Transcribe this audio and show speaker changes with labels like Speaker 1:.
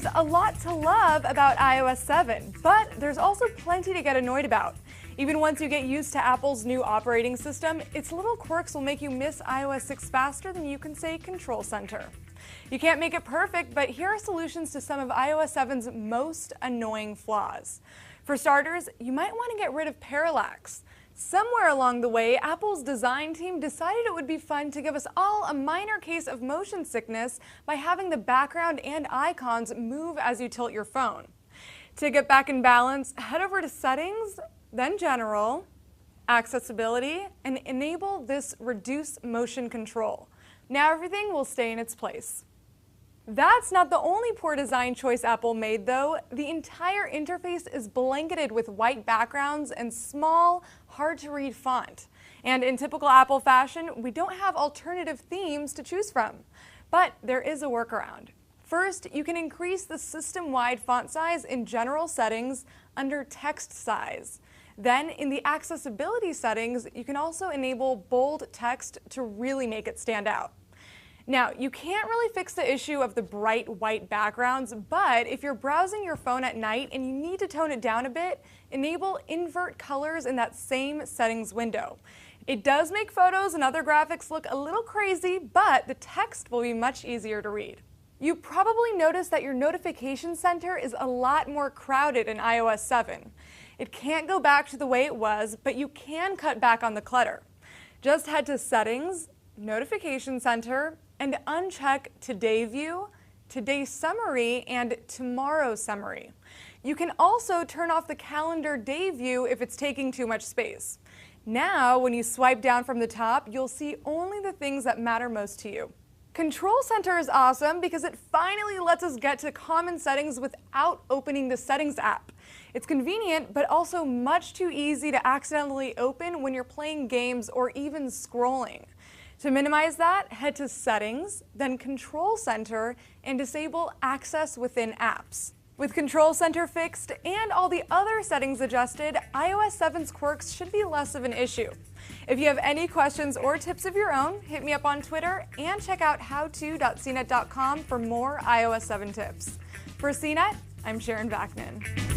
Speaker 1: There's a lot to love about iOS 7, but there's also plenty to get annoyed about. Even once you get used to Apple's new operating system, its little quirks will make you miss iOS 6 faster than you can say Control Center. You can't make it perfect, but here are solutions to some of iOS 7's most annoying flaws. For starters, you might want to get rid of parallax. Somewhere along the way, Apple's design team decided it would be fun to give us all a minor case of motion sickness by having the background and icons move as you tilt your phone. To get back in balance, head over to Settings, then General, Accessibility, and enable this Reduce Motion Control. Now everything will stay in its place. That's not the only poor design choice Apple made, though. The entire interface is blanketed with white backgrounds and small, hard-to-read font. And in typical Apple fashion, we don't have alternative themes to choose from. But there is a workaround. First, you can increase the system-wide font size in General Settings under Text Size. Then, in the accessibility settings, you can also enable bold text to really make it stand out. Now, you can't really fix the issue of the bright white backgrounds, but if you're browsing your phone at night and you need to tone it down a bit, enable invert colors in that same settings window. It does make photos and other graphics look a little crazy, but the text will be much easier to read. You probably noticed that your notification center is a lot more crowded in iOS 7. It can't go back to the way it was, but you can cut back on the clutter. Just head to Settings, Notification Center, and uncheck Today View, Today Summary, and Tomorrow Summary. You can also turn off the Calendar Day View if it's taking too much space. Now, when you swipe down from the top, you'll see only the things that matter most to you. Control Center is awesome because it finally lets us get to common settings without opening the Settings app. It's convenient, but also much too easy to accidentally open when you're playing games or even scrolling. To minimize that, head to Settings, then Control Center, and disable Access within Apps. With Control Center fixed and all the other settings adjusted, iOS 7's quirks should be less of an issue. If you have any questions or tips of your own, hit me up on Twitter and check out howto.cnet.com for more iOS 7 tips. For CNET, I'm Sharon Vaknin.